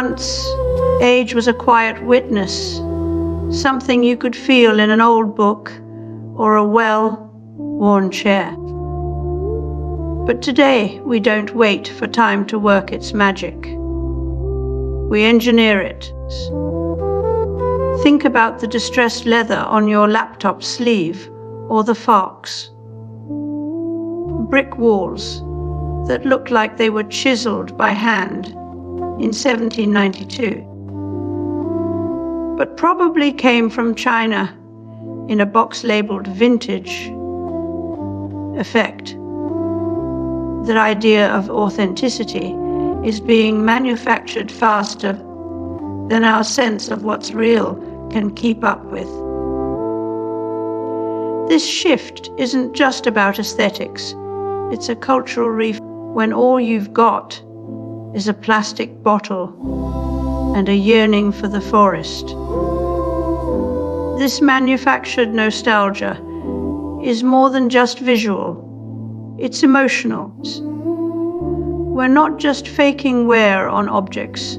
Once, age was a quiet witness, something you could feel in an old book or a well-worn chair. But today, we don't wait for time to work its magic. We engineer it. Think about the distressed leather on your laptop sleeve or the forks. Brick walls that looked like they were chiseled by hand in 1792, but probably came from China in a box labeled vintage. Effect. That idea of authenticity is being manufactured faster than our sense of what's real can keep up with. This shift isn't just about aesthetics. It's a cultural reef when all you've got is a plastic bottle and a yearning for the forest. This manufactured nostalgia is more than just visual. It's emotional. We're not just faking wear on objects.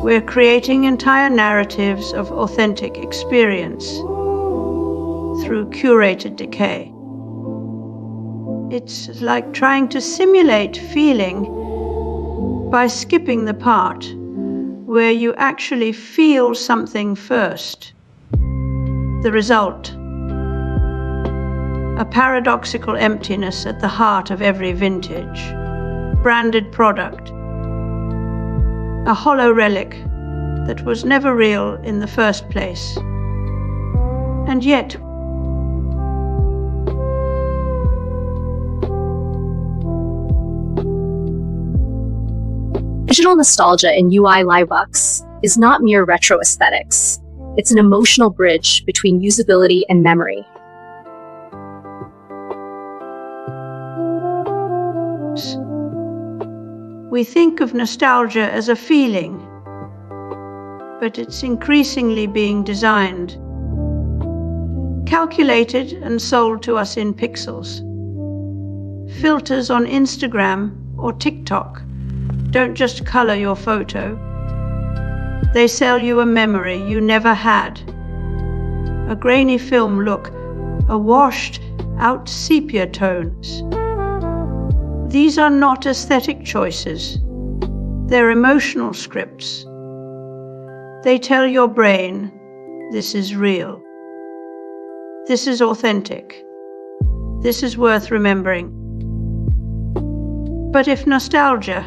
We're creating entire narratives of authentic experience through curated decay. It's like trying to simulate feeling by skipping the part where you actually feel something first. The result: a paradoxical emptiness at the heart of every vintage, branded product, a hollow relic that was never real in the first place. And yet, digital nostalgia in UI livebooks is not mere retro aesthetics. It's an emotional bridge between usability and memory. We think of nostalgia as a feeling, but it's increasingly being designed, calculated and sold to us in pixels. Filters on Instagram or TikTok don't just color your photo. They sell you a memory you never had. A grainy film look, a washed out sepia tones. These are not aesthetic choices. They're emotional scripts. They tell your brain, this is real. This is authentic. This is worth remembering. But if nostalgia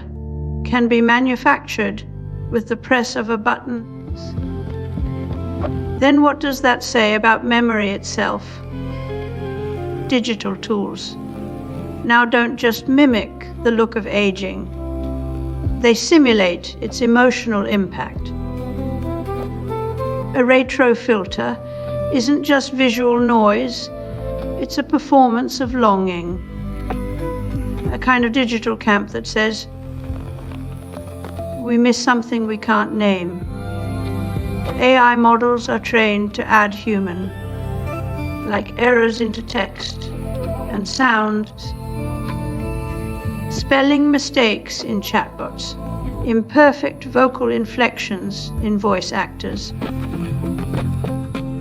can be manufactured with the press of a button, then what does that say about memory itself? Digital tools now don't just mimic the look of aging. They simulate its emotional impact. A retro filter isn't just visual noise, it's a performance of longing. A kind of digital camp that says, we miss something we can't name. AI models are trained to add human, like errors into text and sounds, spelling mistakes in chatbots, imperfect vocal inflections in voice actors.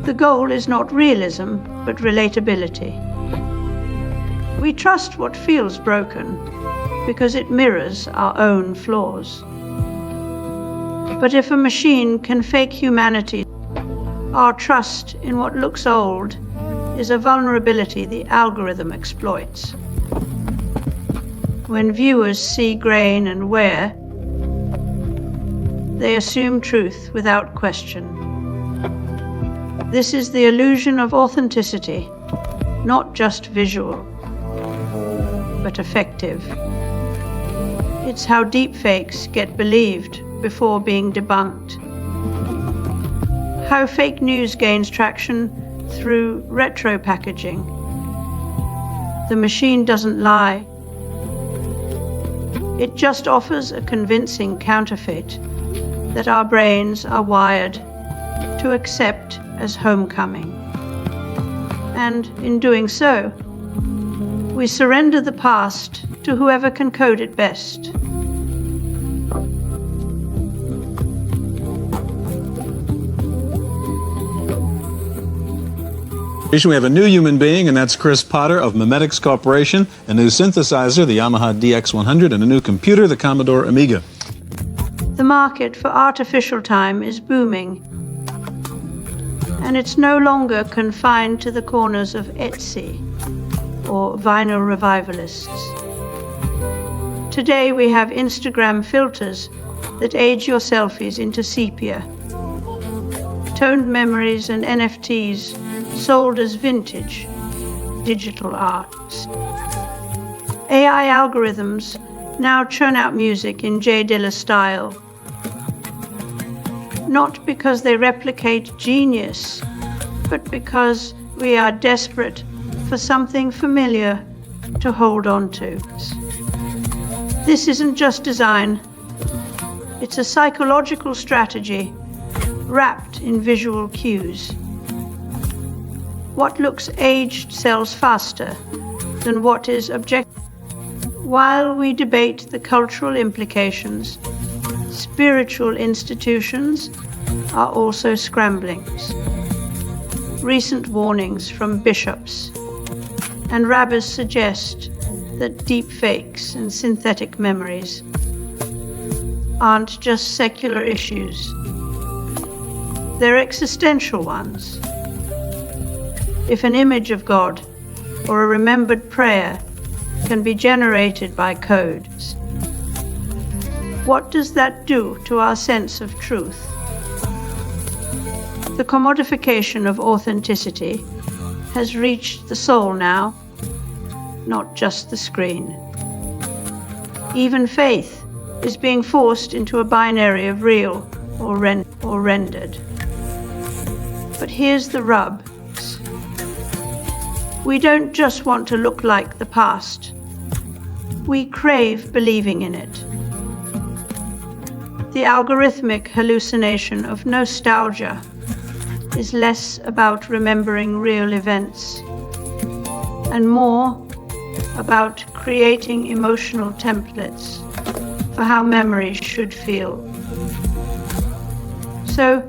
The goal is not realism, but relatability. We trust what feels broken because it mirrors our own flaws. But if a machine can fake humanity, our trust in what looks old is a vulnerability the algorithm exploits. When viewers see grain and wear, they assume truth without question. This is the illusion of authenticity, not just visual, but effective. It's how deepfakes get believed before being debunked. How fake news gains traction through retro packaging. The machine doesn't lie. It just offers a convincing counterfeit that our brains are wired to accept as homecoming. And in doing so, we surrender the past to whoever can code it best. We have a new human being, and that's Chris Potter of Memetics Corporation, a new synthesizer, the Yamaha DX100, and a new computer, the Commodore Amiga. The market for artificial time is booming, and it's no longer confined to the corners of Etsy or vinyl revivalists. Today we have Instagram filters that age your selfies into sepia, toned memories and NFTs sold as vintage digital arts. AI algorithms now churn out music in J. Dilla style, not because they replicate genius, but because we are desperate for something familiar to hold on to. This isn't just design, it's a psychological strategy wrapped in visual cues. What looks aged sells faster than what is objective. While we debate the cultural implications, spiritual institutions are also scrambling. Recent warnings from bishops and rabbis suggest that deep fakes and synthetic memories aren't just secular issues, they're existential ones. If an image of God or a remembered prayer can be generated by codes, what does that do to our sense of truth? The commodification of authenticity has reached the soul now, not just the screen. Even faith is being forced into a binary of real or rendered. But here's the rub. We don't just want to look like the past. We crave believing in it. The algorithmic hallucination of nostalgia is less about remembering real events and more about creating emotional templates for how memories should feel. So,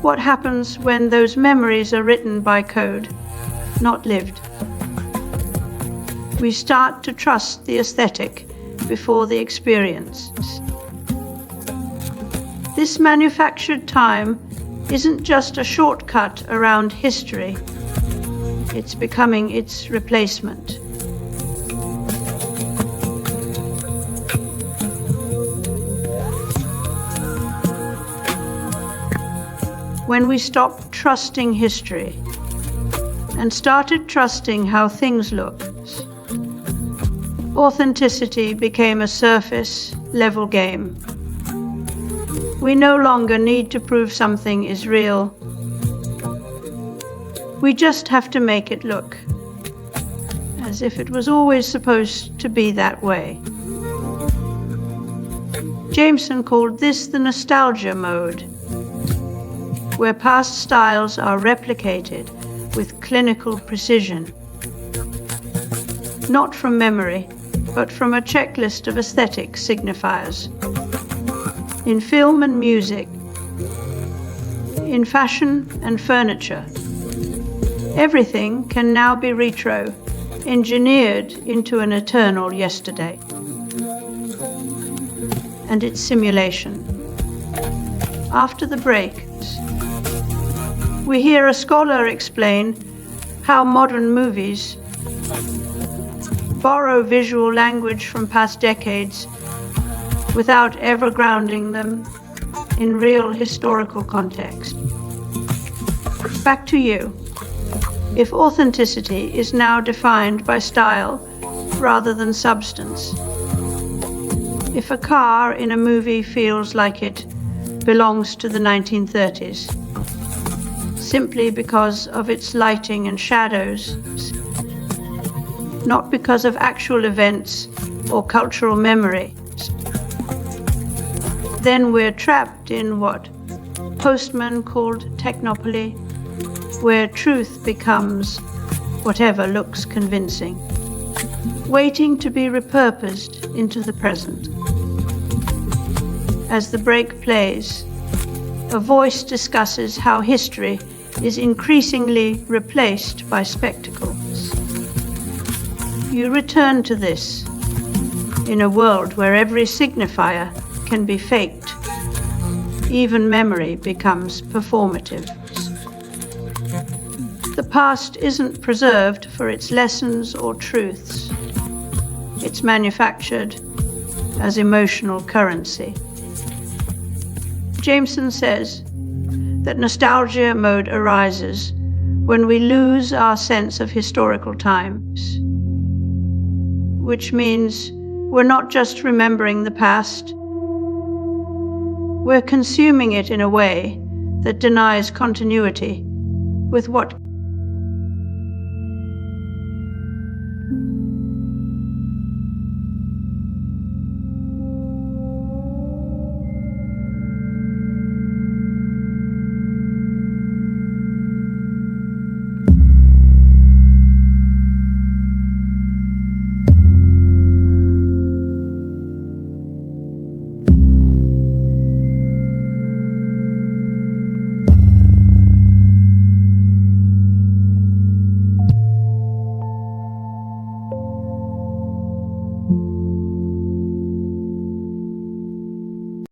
what happens when those memories are written by code, not lived? We start to trust the aesthetic before the experience. This manufactured time isn't just a shortcut around history, it's becoming its replacement. When we stopped trusting history and started trusting how things look, authenticity became a surface-level game. We no longer need to prove something is real. We just have to make it look as if it was always supposed to be that way. Jameson called this the nostalgia mode, where past styles are replicated with clinical precision, not from memory, but from a checklist of aesthetic signifiers. In film and music, in fashion and furniture, everything can now be retro, engineered into an eternal yesterday. And it's simulation. After the break, we hear a scholar explain how modern movies borrow visual language from past decades without ever grounding them in real historical context. Back to you. If authenticity is now defined by style rather than substance, if a car in a movie feels like it belongs to the 1930s, simply because of its lighting and shadows, not because of actual events or cultural memory, then we're trapped in what Postman called technopoly, where truth becomes whatever looks convincing, waiting to be repurposed into the present. As the break plays, a voice discusses how history is increasingly replaced by spectacles. You return to this in a world where every signifier can be faked. Even memory becomes performative. The past isn't preserved for its lessons or truths. It's manufactured as emotional currency. Jameson says that nostalgia mode arises when we lose our sense of historical times, which means we're not just remembering the past, we're consuming it in a way that denies continuity with what